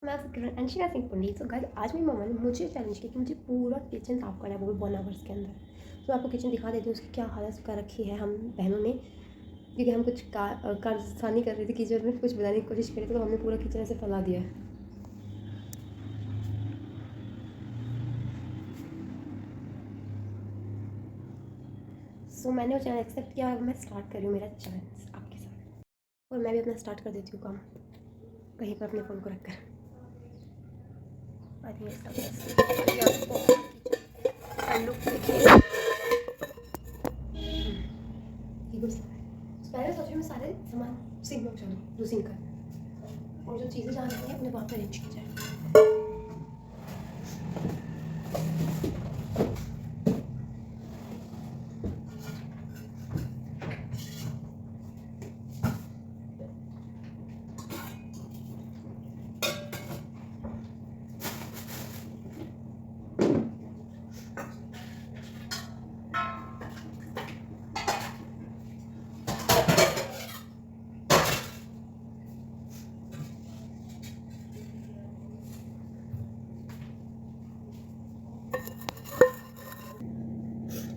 मैं अंशिका सिंह पंडित। तो गाइस आज मेरी मम्मा ने मुझे चैलेंज किया कि मुझे पूरा किचन साफ़ करना है, वो भी 1 आवर्स के अंदर। तो मैं आपको किचन दिखा देती हूँ उसकी क्या हालत कर रखी है हम बहनों ने, क्योंकि हम कुछ कारस्तानी कर रहे थे किचन में, कुछ बनाने की कोशिश करी थी, तो हमने पूरा किचन ऐसे फैला दिया है। सो मैंने वो चैनल एक्सेप्ट किया और मैं स्टार्ट कर रही हूँ मेरा चैलेंज आपके साथ। और मैं भी अपना स्टार्ट कर देती हूँ काम कहीं पर अपने फ़ोन को रख कर। लुक देखिए, ये गुस्सा है। पहले सोच रही मैं सारे सामान सिंक में पहुँचा दूँ, 2 सिंक का, और जो चीज़ें जहाँ रखनी है अपने वहाँ पे अरेंज की जाए।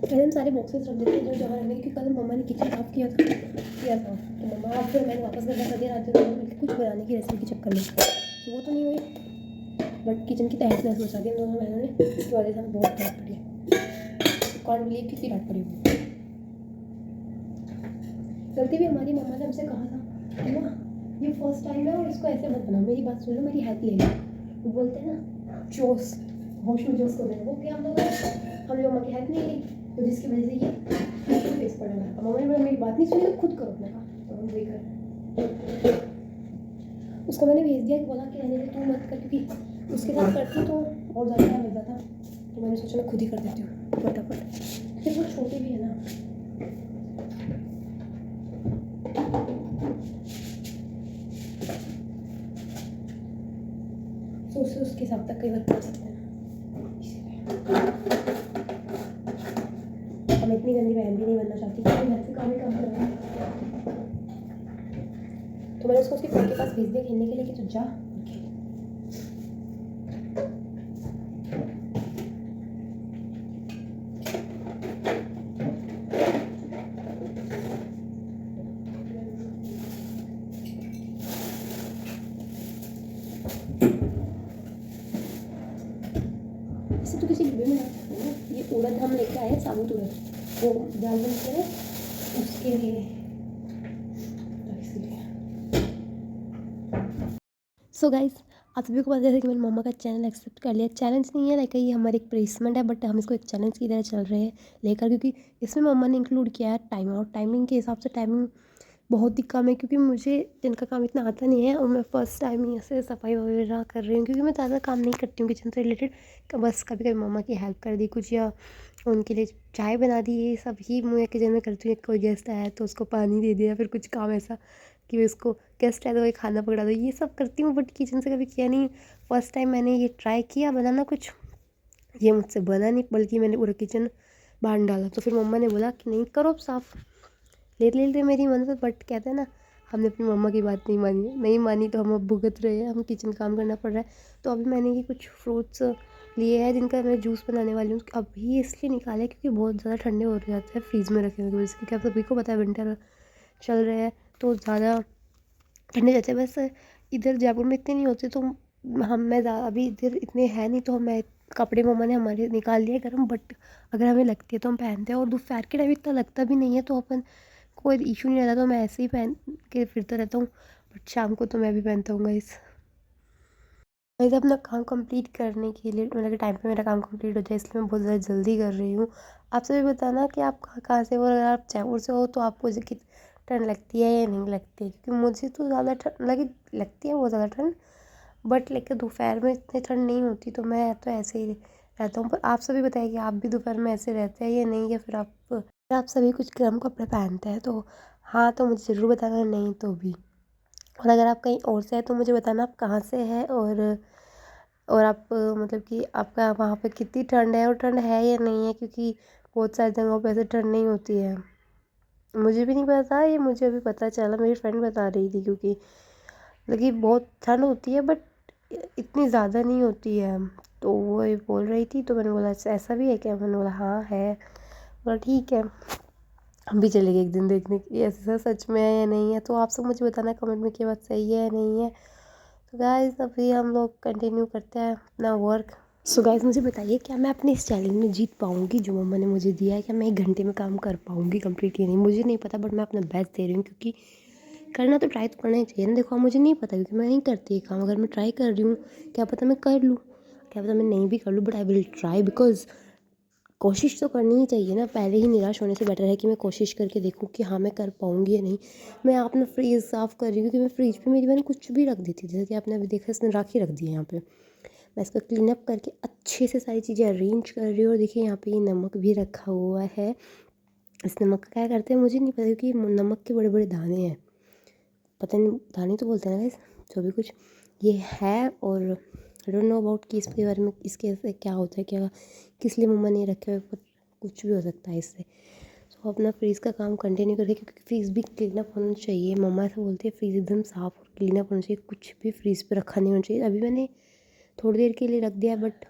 पहले हम सारे बॉक्सेस रख देते हैं जो जगह रखने की, क्योंकि कल मम्मा ने किचन साफ़ किया था तो मम्मा अब फिर मैंने वापस करना कर दिया रात में कुछ बनाने की रेसिपी के चक्कर में। तो वो तो नहीं हुई, बट किचन की तहस नहस मचा दी हम दोनों बहनों ने। इसकी वजह से हमें बहुत डांट पड़ी है। कॉन्ट बिलीव कितनी डांट पड़ी हुई। गलती भी हमारी, मम्मा ने हमसे कहा था है ना, ये फर्स्ट टाइम है और इसको ऐसे मत बनाओ, मेरी बात सुन लो, मेरी हेल्प ले लो। वो बोलते हैं ना जोश, होश में जोश को देना, वो क्या हम लोग हमने मम्मा की हेल्प नहीं ली, तो जिसकी वजह से ये फेस पड़ रहा है। अब मम्मा ने मेरी बात नहीं सुनी तो खुद करो अपना काम, तो हम वही कर। उसको मैंने भेज दिया कि बोला कि रहने दे तू मत कर, क्योंकि उसके साथ करती तो और ज़्यादा टाइम लग जाता। तो मैंने सोचा मैं खुद ही कर देती हूँ फटाफट, फिर वो छोटी भी है ना। तो उसके हिसाब तक कई बार कर सकते हैं। हम इतनी गंदी बहन भी नहीं बनना चाहती, क्योंकि मैं से काम ही काम कर रहा हूँ। तो मैंने उसको उसके फ्रेंड के पास भेज दिया खेलने के लिए कि तू जा खेल। इसे तो किसी डिब्बे में रख सकते हैं ना। ये उड़द हम लेके आए साबुत उड़द, वो दाल बनते हैं उसके लिए, तो इसलिए। सो गाइस आप सभी को पता है कि मैंने मम्मा का चैनल एक्सेप्ट कर लिया। चैलेंज नहीं है, लाइक ये हमारी एक प्लेसमेंट है, बट हम इसको एक चैलेंज की तरह चल रहे हैं लेकर, क्योंकि इसमें मम्मा ने इंक्लूड किया है टाइम, और टाइमिंग के हिसाब से टाइमिंग बहुत ही कम है, क्योंकि मुझे जिनका काम इतना आता नहीं है और मैं फ़र्स्ट टाइम ही ऐसे सफाई वगैरह कर रही हूँ, क्योंकि मैं ज़्यादा काम नहीं करती हूँ किचन से रिलेटेड। बस कभी कभी मम्मा की हेल्प कर दी कुछ, या उनके लिए चाय बना दी, ये सब ही मैं किचन में करती हूँ। कोई गेस्ट आया तो उसको पानी दे दिया, फिर कुछ काम ऐसा कि उसको गेस्ट आया तो वही खाना पकड़ा दो, ये सब करती हूँ, बट किचन से कभी किया नहीं। फर्स्ट टाइम मैंने ये ट्राई किया बनाना कुछ, ये मुझसे बना नहीं, बल्कि मैंने पूरा किचन बांध डाला। तो फिर मम्मा ने बोला कि नहीं करो साफ़, ले लेते मेरी मदद, बट कहते हैं ना हमने अपनी मम्मा की बात नहीं मानी तो हम अब भुगत रहे हैं, हम किचन काम करना पड़ रहा है। तो अभी मैंने ये कुछ फ्रूट्स लिए हैं जिनका मैं जूस बनाने वाली हूँ। अभी इसलिए निकाले क्योंकि बहुत ज़्यादा ठंडे हो जाते हैं फ्रीज़ में रखे हुए की वजह से, क्योंकि आप सभी को पता है विंटर चल रहे हैं तो ज़्यादा ठंडे जाते हैं। बस इधर जयपुर में इतने नहीं होते, तो हम मैं अभी इधर इतने हैं नहीं, तो मैं कपड़े मम्मा ने हमारे निकाल लिए गर्म, बट अगर हमें लगती है तो हम पहनते हैं। और दोपहर के टाइम इतना लगता भी नहीं है, तो अपन कोई इशू नहीं रहता, तो मैं ऐसे ही पहन के फिरता रहता हूँ। बट शाम को तो मैं भी पहनता हूँ गाइस। गाइस अपना काम कंप्लीट करने के लिए, मतलब कि टाइम पे मेरा काम कंप्लीट हो जाए, इसलिए मैं बहुत ज़्यादा जल्दी कर रही हूँ। आपसे भी बताना कि आप कहाँ से हो, अगर आप जयपुर से हो तो आपको ठंड लगती है या नहीं लगती है, क्योंकि मुझे तो ज़्यादा ठंड लगती है बहुत ज़्यादा ठंड, बट लेकिन दोपहर में इतनी ठंड नहीं होती, तो मैं तो ऐसे ही रहता हूँ। पर आप सभी बताइए कि आप भी दोपहर में ऐसे रहते हैं या नहीं, या फिर आप सभी कुछ गर्म कपड़े पहनते हैं। तो हाँ, तो मुझे ज़रूर बताना, नहीं तो भी। और अगर आप कहीं और से हैं तो मुझे बताना आप कहाँ से हैं, और आप मतलब कि आपका वहाँ पे कितनी ठंड है, और ठंड है या नहीं है, क्योंकि बहुत सारी जगहों पे ऐसे ठंड नहीं होती है। मुझे भी नहीं पता था, ये मुझे अभी पता चला, मेरी फ्रेंड बता रही थी, क्योंकि मतलब कि बहुत ठंड होती है, बट इतनी ज़्यादा नहीं होती है। तो वो ये बोल रही थी, तो मैंने बोला अच्छा ऐसा भी है क्या? मैंने बोला हाँ है। बोला ठीक है, हम भी चलेंगे एक दिन देखने कि ऐसा सच में है या नहीं है। तो आप सब मुझे बताना कमेंट में कि बात सही है या नहीं है। तो गाइस अभी हम लोग कंटिन्यू करते हैं अपना वर्क। सो गाइस मुझे बताइए, क्या मैं अपने इस चैलेंज में जीत पाऊँगी जो मम्मा ने मुझे दिया है? क्या मैं 1 घंटे में काम कर पाऊँगी कंप्लीट या नहीं? मुझे नहीं पता, बट मैं अपना बेस्ट दे रही हूँ, क्योंकि करना तो ट्राई तो करना ही चाहिए ना। देखो मुझे नहीं पता, क्योंकि मैं नहीं करती ये काम। अगर मैं ट्राई कर रही हूँ, क्या पता मैं कर लूँ, क्या पता मैं नहीं भी कर लूँ, but I will try, because कोशिश तो करनी ही चाहिए ना। पहले ही निराश होने से बेटर है कि मैं कोशिश करके देखूँ कि हाँ मैं कर पाऊँगी या नहीं। मैं अपना फ्रिज साफ़ कर रही हूँ, क्योंकि मैं फ्रिज पे मेरी बहन कुछ भी रख दी थी, जैसे कि आपने अभी देखा इसने राखी रख दी है यहाँ पे। मैं इसको क्लीन अप करके अच्छे से सारी चीज़ें अरेंज कर रही हूँ। और देखिए यहाँ पे ये नमक भी रखा हुआ है। इस नमक का क्या करते हैं मुझे नहीं पता, क्योंकि नमक के बड़े बड़े दाने हैं, पता नहीं दाने तो बोलते हैं ना गाइस, जो भी कुछ ये है। और आई डोंट नो अबाउट कि इसके बारे में, इसके से क्या होता है, क्या किस लिए मम्मा ने रखे हुए, पर कुछ भी हो सकता है इससे। तो अपना फ्रीज़ का काम कंटिन्यू करें, क्योंकि फ्रीज़ भी क्लीन अप होना चाहिए। मम्मा ऐसा बोलती है फ्रीज़ एकदम साफ़ और क्लीन अप होना चाहिए, कुछ भी फ्रीज़ पे रखा नहीं होना चाहिए। अभी मैंने थोड़ी देर के लिए रख दिया, बट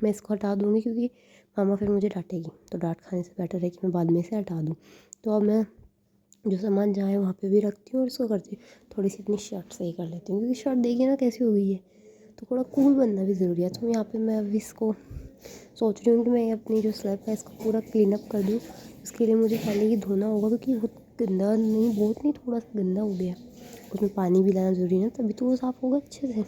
मैं इसको हटा दूँगी, क्योंकि मामा फिर मुझे डांटेगी। तो डांट खाने से बेटर है कि मैं बाद में इसे हटा दूँ। तो अब मैं जो सामान जहाँ है वहाँ पे भी रखती हूँ, और इसको करती हूँ थोड़ी सी अपनी शर्ट सही कर लेती हूँ, क्योंकि शर्ट देखिए ना कैसी हो गई है। तो थोड़ा कूल बनना भी ज़रूरी है। तो यहाँ पे मैं अभी इसको सोच रही हूँ कि मैं अपनी जो स्लैब है इसको पूरा क्लीन अप कर दूँ। उसके लिए मुझे पहले ही धोना होगा, क्योंकि बहुत गंदा नहीं, बहुत नहीं, थोड़ा सा गंदा हो गया। उसमें पानी भी लाना ज़रूरी है ना, तभी तो वो साफ़ होगा अच्छे से।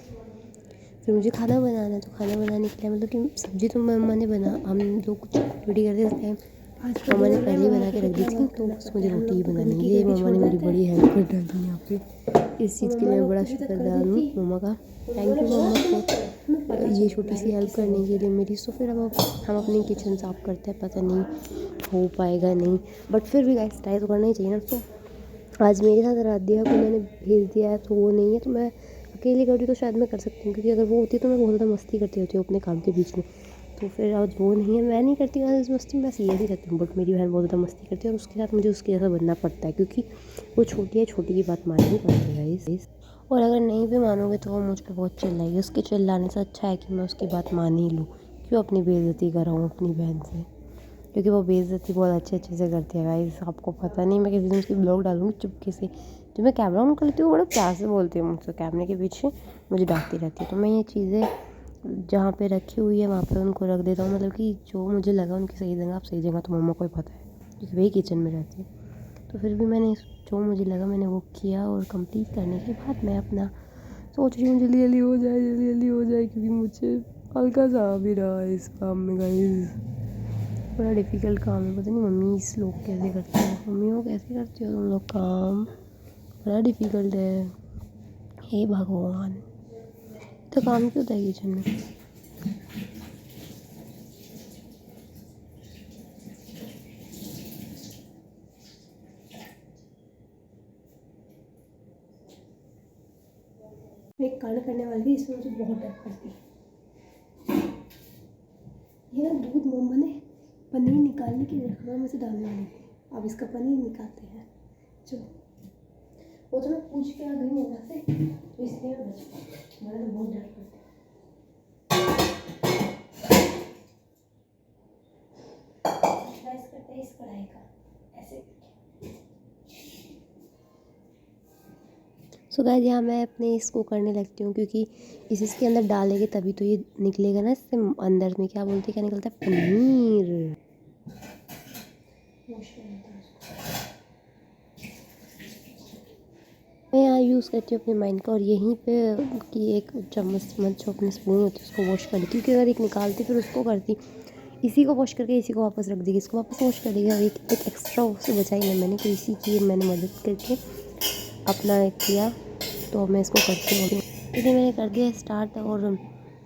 फिर मुझे खाना बनाना है, तो खाना बनाने के लिए मतलब कि सब्ज़ी तो मम्मा ने बना, हम लोग कुछ रेडी करते उस टाइम मम्मा ने पहले ही बना के रख दी थी। तो बस मुझे रोटी ही बनानी है। ये मम्मा ने मेरी बड़ी हेल्प कर डाली यहाँ पे। इस चीज़ के लिए मैं बड़ा शुक्रगुजार हूँ मम्मा का। थैंक यू मम्मा को ये छोटी सी हेल्प करने के लिए मेरी। तो फिर अब हम अपनी किचन साफ़ करते हैं, पता नहीं हो पाएगा नहीं, बट फिर भी गाइस ट्राई तो करना ही चाहिए ना। तो आज मेरे साथ आराध्या को मैंने भेज दिया है, तो वो नहीं है, तो मैं अकेली करती तो शायद मैं कर सकती हूँ, क्योंकि अगर वो होती तो मैं बहुत ज़्यादा मस्ती करती होती हूँ अपने काम के बीच में। तो फिर आज वो नहीं है, मैं नहीं करती आज मस्ती, मैं सीरियस ही रहती हूँ, बट मेरी बहन बहुत ज़्यादा मस्ती करती है, और उसके साथ मुझे उसके जैसा बनना पड़ता है, क्योंकि वो छोटी है, छोटी की बात माननी पड़ती है गाइस। और अगर नहीं भी मानोगे तो वो मुझ पर बहुत चिल्लाएगी। उसके चिल्लाने से अच्छा है कि मैं उसकी बात मान ही लूँ, क्यों अपनी बेइज्जती कराऊँ अपनी बहन से, क्योंकि वो बेइज्जती बहुत अच्छे से करती है गाइस। आपको पता नहीं, मैं किसी दिन उसकी ब्लॉग डालूंगी चुपके से। जब मैं कैमरा ऑन कर लेती हूँ बड़ा प्यार से बोलती हूँ मुझसे, कैमरे के पीछे मुझे डांटती रहती है। तो मैं ये चीज़ें जहाँ पे रखी हुई है वहाँ पे उनको रख देता हूँ, मतलब कि जो मुझे लगा उनकी सही जगह, आप सही जगह, तो मम्मा को ही पता है, क्योंकि वही किचन में रहती है। तो फिर भी मैंने जो मुझे लगा मैंने वो किया, और कंप्लीट करने के बाद मैं अपना सोच रही हूँ जल्दी जल्दी हो जाए, जल्दी जल्दी हो जाए, क्योंकि मुझे हल्का सा आ भी रहा है इस काम में गाइस। बड़ा डिफ़िकल्ट काम है, पता नहीं मम्मी इस लोग कैसे करते हो, मम्मी वो कैसे करती हो तुम लोग काम, बड़ा डिफ़िकल्ट है। हे भगवान, तो काम क्यों होता है किचन में? मैं एक कांड करने वाली थी, इसमें मुझे बहुत डर पड़ती है। ये ना दूध मम्मा ने पनीर निकालने की रखना में से डालने वाली थी, अब इसका पनीर निकालते हैं। चलो, वो तो मैं पूछ के आ गई मम्मा से, तो इसलिए मैं बच गई, मुझे तो बहुत डर पड़ता है। ट्राई करते हैं इस कढ़ाई का ऐसे। सो गाइस यहाँ मैं अपने इसको करने लगती हूँ, क्योंकि इसके अंदर डालेंगे तभी तो ये निकलेगा ना, इससे अंदर में क्या बोलते हैं, क्या निकलता है, पनीर। मैं यहाँ यूज़ करती हूँ अपने माइंड का, और यहीं पे कि एक चम्मच जो अपनी स्पून होती है उसको वॉश कर ली, क्योंकि अगर एक निकालती फिर उसको करती, इसी को वॉश करके इसी को वापस रख देगी, इसको वापस वॉश कर देगी, और एक एक्स्ट्रा उससे बचाई ना मैंने, तो इसी की मैंने मदद करके अपना किया। तो मैं इसको करती हूँ, इसलिए मैंने कर दिया स्टार्ट। और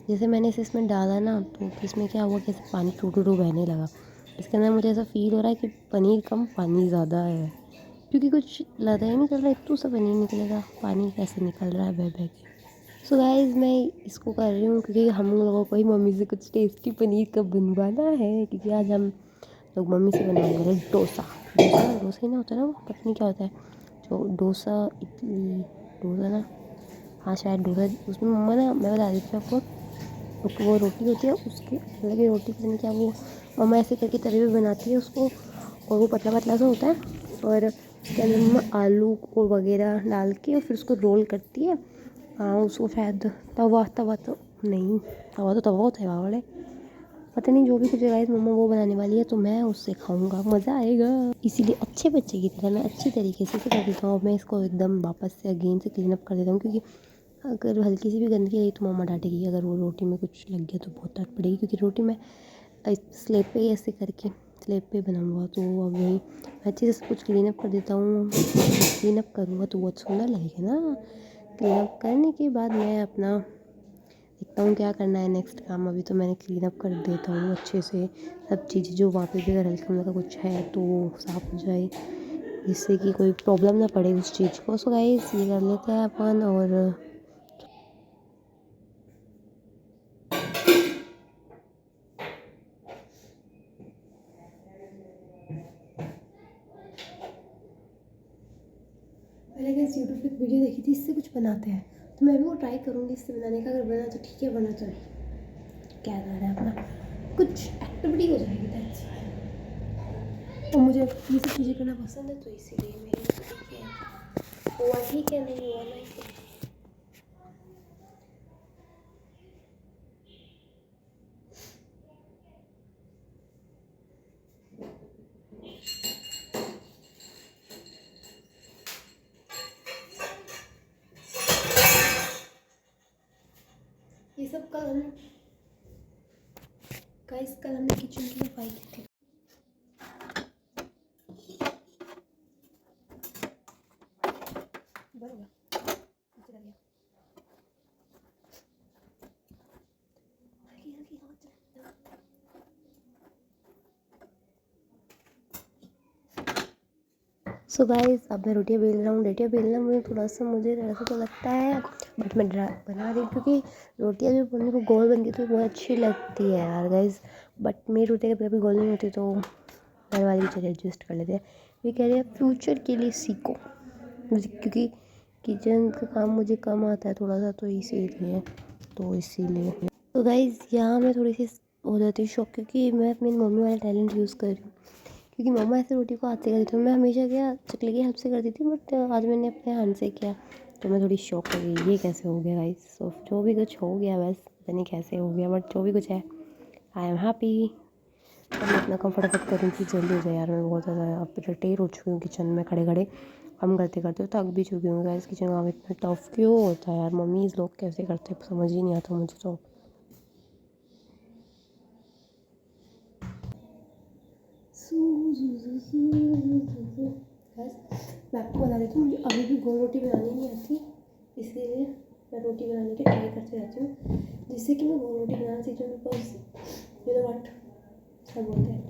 जैसे मैंने इसे इसमें डाला ना, तो इसमें क्या हुआ, कैसे पानी टू टू टू बहने लगा। इसके अंदर मुझे ऐसा फील हो रहा है कि पनीर कम पानी ज़्यादा है, क्योंकि कुछ लगा ही नहीं चल रहा, इतना सा पनीर निकलेगा, पानी कैसे निकल रहा है बह बह के। सो गाइस मैं इसको कर रही हूँ क्योंकि हम लोगों को ही मम्मी से कुछ टेस्टी पनीर का बनवाना है, क्योंकि आज हम लोग मम्मी से बनवाएंगे डोसा। डोसा डोसा ही ना होता है ना, वो पता नहीं क्या होता है, जो डोसा इडली, डोसा ना, हाँ शायद डोसा, उसमें मम्मा ना, मैं बता देती हूँ आपको, वो रोटी होती है उसकी अलग ही रोटी, पता नहीं क्या वो मम्मा ऐसे करके तवे पे बनाती है उसको, और वो पतला पतला सा होता है, और उसके अंदर मम्मा आलू और वगैरह डाल के और फिर उसको रोल करती है। हाँ उसको शायद तवा तवा तो नहीं, तवा होता है वहाँ वाले, पता नहीं जो भी कुछ गाइस मम्मा वो बनाने वाली है, तो मैं उससे खाऊंगा, मज़ा आएगा। इसीलिए अच्छे बच्चे की तरह मैं अच्छी तरीके से कर देता हूँ। मैं इसको एकदम वापस से अगेन से क्लीन अप कर देता हूँ, क्योंकि अगर हल्की सी भी गंदगी रही तो मम्मा डांटेगी, अगर वो रोटी में कुछ लग गया तो बहुत डांट पड़ेगी, क्योंकि रोटी मैं स्लेब पे ही ऐसे करके स्लेब पे बनाऊँगा, तो अब वही मैं अच्छे से सब कुछ क्लीन अप कर देता हूँ। क्लीन अप करूँगा तो बहुत सुंदर लगेगा ना। क्लीन अप करने के बाद मैं अपना देखता हूँ क्या करना है नेक्स्ट काम। अभी तो मैंने क्लीन अप कर देता हूँ अच्छे से सब चीज़ें, जो वहाँ पे भी अगर हल्का हल्का कुछ है तो वो साफ़ हो जाए, जिससे कि कोई प्रॉब्लम ना पड़े उस चीज़ को। सो गाइस ये कर लेते हैं अपन, और मैंने कहीं यूट्यूब पे एक वीडियो देखी थी, इससे कुछ बनाते हैं, तो मैं भी वो ट्राई करूँगी इससे बनाने का। अगर बना तो ठीक है, बना तो नहीं, क्या कर रहा है अपना, कुछ एक्टिविटी हो जाएगी दैट्स व्हाई। और मुझे ये सब चीज़ें करना पसंद है, तो इसीलिए मेरी ठीक है, हुआ ठीक है, नहीं हुआ नहीं। ये सब कल हमने गाइस, कल हमने किचन की सफाई की थी। बराबर नीचे कर लिया। हल्की हल्की हवा चल। सो गाइस अब मैं रोटियां बेल रहा हूँ। रोटियां बेलना मुझे थोड़ा सा, मुझे ऐसा तो लगता है, बट मैं बना रही हूँ, क्योंकि रोटियां जो बनने को गोल बनती है तो बहुत अच्छी लगती है यार गाइस। बट मेरी रोटियां कभी कभी गोल नहीं होती, तो घर वाले बेचारे एडजस्ट कर लेते हैं। ये कह रहे हैं फ्यूचर के लिए सीखो मुझे, क्योंकि किचन का काम मुझे कम आता है थोड़ा सा, तो इसीलिए तो गाइस यहाँ मैं थोड़ी सी हो जाती हूँ शौक, क्योंकि मैं अपनी मम्मी वाला टैलेंट यूज़ कर रही हूँ। क्योंकि मम्मा ऐसे रोटी को हाथ से करती थी, मैं हमेशा क्या चकले की हेल्प से करती थी, बट आज मैंने अपने हाथ से किया, तो मैं थोड़ी शौक हो गई, ये कैसे हो गया गाइस। सो जो भी कुछ हो गया, बस पता नहीं कैसे हो गया, बट जो भी कुछ है आई एम हैप्पी। अब मैं अपना काम फटाफट करूँ कि जल्दी हो जाए यार। मैं बहुत ज़्यादा अब रिटेयर हो चुकी हूँ किचन में, खड़े खड़े काम करते करते थक भी चुकी हूँ गाइस। किचन काम इतना टफ क्यों होता है यार, मम्मीज़ लोग कैसे करते हैं समझ ही नहीं आता मुझे तो। बस मैं आपको बता देती हूँ, मुझे अभी भी गोल रोटी बनानी नहीं आती, इसीलिए मैं रोटी बनाने की ट्राई करते रहती हूँ, जिससे कि मैं गोल रोटी बनाना सीख जाऊँ। बिकॉज यू नो व्हाट सब बोलते हैं,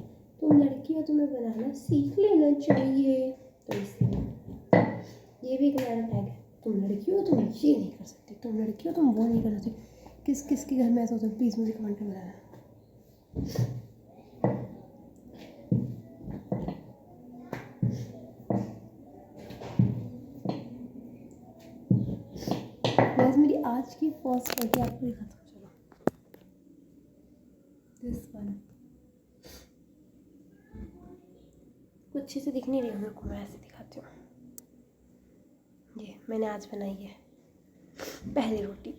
तुम लड़की हो, तुम्हें बनाना सीख लेना चाहिए, तो इसलिए ये भी एक नया टैग है, तुम लड़की हो, तुम ये नहीं कर सकती, तुम लड़की हो, तुम वो नहीं कर सकती। किस किस के घर में ऐसा होता है, प्लीज़ मुझे कमेंट में बताना। गाइस मेरी आज की फर्स्ट रोटी आपको दिखाता हूँ, चलो दिस वन। कुछ अच्छे से दिख नहीं रही है मेरे को, मैं ऐसे दिखाती हूँ। ये मैंने आज बनाई है पहली रोटी।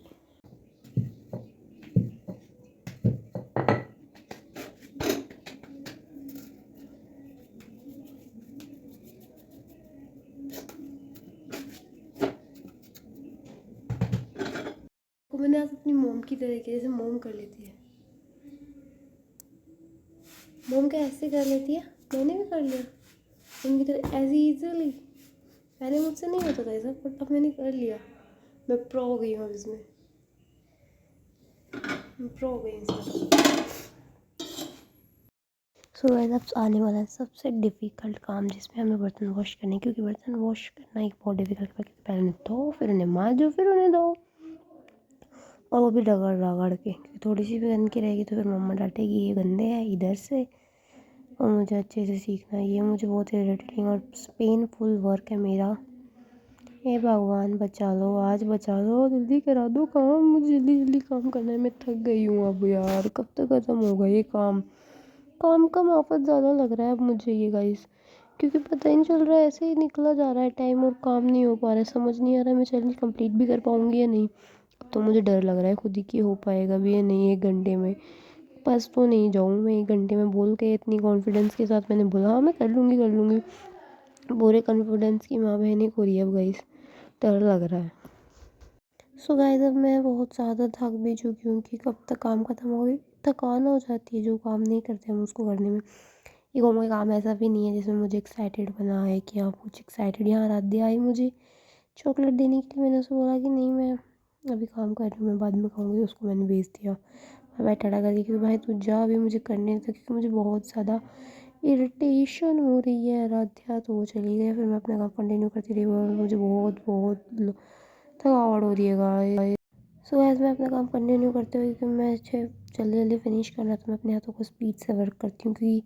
वो मैंने आज अपनी मोम की तरीके जैसे मोम कर लेती है, मोम क्या ऐसे कर लेती है, मैंने भी कर लिया उनकी तरह एज ईजली। पहले मुझसे नहीं होता था ऐसा, बट अब मैंने कर लिया, मैं प्रो हो गई हूँ अब इसमें, मैं प्रो हो गई इसमें। सो गाइस अब आने वाला है सबसे डिफ़िकल्ट काम, जिसमें हमें बर्तन वॉश करने, क्योंकि बर्तन वॉश करना एक बहुत डिफ़िकल्ट है, क्योंकि पहले उन्हें धो, फिर उन्हें मांजो, फिर उन्हें धो, और वो भी रगड़ रगड़ के, क्योंकि थोड़ी सी भी गंदगी रहेगी तो फिर मम्मा डांटेगी ये गंदे है इधर से। और मुझे अच्छे से सीखना है, ये मुझे बहुत इरिटेटिंग और पेनफुल वर्क है मेरा, हे भगवान बचा लो, आज बचा लो, जल्दी करा दो काम, मुझे जल्दी जल्दी काम करना है। मैं थक गई हूँ अब यार, कब तक ख़त्म होगा ये काम। काम का आफत ज़्यादा लग रहा है अब मुझे ये गाइस, क्योंकि पता ही नहीं चल रहा है, ऐसे ही निकला जा रहा है टाइम और काम नहीं हो पा रहा है। समझ नहीं आ रहा है मैं चैलेंज कंप्लीट भी कर पाऊँगी या नहीं। अब तो मुझे डर लग रहा है खुद ही कि हो पाएगा भी या नहीं 1 घंटे में। बस तो नहीं जाऊँ मैं 1 घंटे में बोल के, इतनी कॉन्फिडेंस के साथ मैंने बोला हाँ मैं कर लूँगी कर लूँगी। पूरे कॉन्फिडेंस की माँ बहन ही हो रही है अब गाइस, डर लग रहा है। सो गाइस अब मैं बहुत ज़्यादा थक भी चुकी हूँ कि कब तक काम खत्म होगी। थकान हो जाती है जो काम नहीं करते हम उसको करने में। ये कोई काम ऐसा भी नहीं है जिसमें मुझे एक्साइटेड बना है कि हाँ कुछ एक्साइटेड। यहाँ आराध्या आई मुझे चॉकलेट देने के लिए, मैंने उसको बोला कि नहीं मैं अभी काम कर रही हूँ, मैं बाद में खाऊंगी। उसको मैंने भेज दिया मैं टड़ा कर दी कि भाई तू जा, अभी मुझे करने था क्योंकि मुझे बहुत ज़्यादा इरिटेशन हो रही है। आराध्या तो वो चली गई, फिर मैं अपना काम कंटिन्यू करती रही और मुझे बहुत बहुत थकावट हो रही है गाइस। सो गाइस मैं अपना काम कंटिन्यू करते हुए, क्योंकि मैं अच्छे जल्दी जल्दी फिनिश करना, तो मैं अपने हाथों को स्पीड से वर्क करती हूँ क्योंकि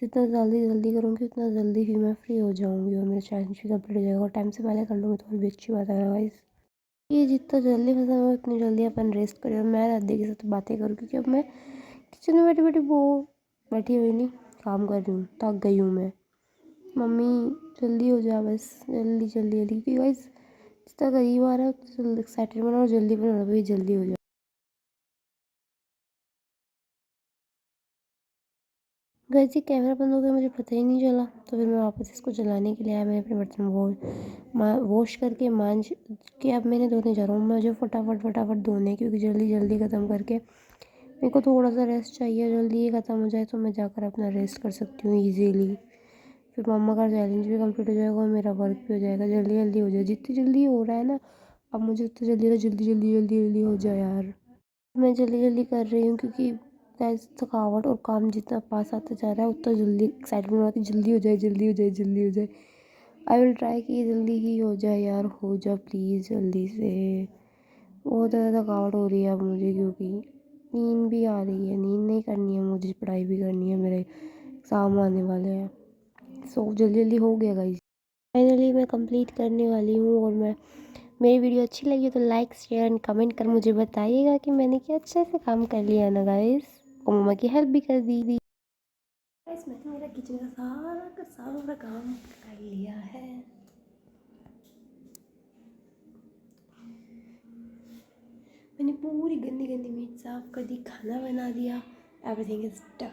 जितना जल्दी जल्दी करूँगी उतना जल्दी ही मैं फ्री हो जाऊँगी और मेरा चैलेंज भी कंप्लीट हो जाएगा। और टाइम से पहले कर लूँगी तो और भी अच्छी बात है गाइस। ये जितना जल्दी खत्म हो उतनी जल्दी अपन रेस्ट करें और मैं राधे के साथ बातें करूँ, क्योंकि अब मैं किचन में बैठी बैठी वो बैठी हुई नहीं काम कर रही हूँ, थक गई हूँ मैं। मम्मी जल्दी हो जा बस, जल्दी जल्दी जल्दी, क्योंकि गाइस जितना करीब आ रहा है उतना एक्साइटेड बना और जल्दी बना भाई जल्दी हो जाए। गाइस जी कैमरा बंद हो गया, मुझे पता ही नहीं चला, तो फिर मैं वापस इसको चलाने के लिए आया। मैंने अपने बर्तन वॉश करके मांज के अब मैंने धोने जा रहा हूँ। मुझे फटाफट फटाफट धोने, क्योंकि जल्दी जल्दी ख़त्म करके मेरे को थोड़ा सा रेस्ट चाहिए। जल्दी ये ख़त्म हो जाए तो मैं जाकर अपना रेस्ट कर सकती हूँ ईजीली। फिर मम्मा का चैलेंज भी कंप्लीट हो जाएगा और मेरा वर्क भी हो जाएगा। जल्दी जल्दी हो जाए, जितनी जल्दी हो रहा है ना अब मुझे उतनी जल्दी जल्दी जल्दी जल्दी जल्दी हो जाए यार। मैं जल्दी जल्दी कर रही हूँ क्योंकि गाइस थकावट और काम जितना पास आता जा रहा है उतना जल्दी एक्साइटमेंट होती है, जल्दी हो जाए जल्दी हो जाए जल्दी हो जाए। आई विल ट्राई कि ये जल्दी ही हो जाए यार, हो जा प्लीज़ जल्दी से। बहुत ज़्यादा थकावट हो रही है अब मुझे, क्योंकि नींद भी आ रही है, नींद नहीं करनी है मुझे, पढ़ाई भी करनी है, मेरे एग्ज़ाम आने वाले हैं। सो जल्दी जल्दी हो गया गाइस, फाइनली मैं कंप्लीट करने वाली हूँ। और मैं मेरी वीडियो अच्छी लगी तो लाइक शेयर एंड कमेंट कर मुझे बताइएगा कि मैंने क्या अच्छे से काम कर लिया ना गाइस, और मम्मा की हेल्प भी कर दी गाइस। मैंने मेरा किचन का सारा काम कर लिया है। मैंने पूरी गंदी गंदी मीट साफ कर दी, खाना बना दिया, एवरीथिंग इज डन।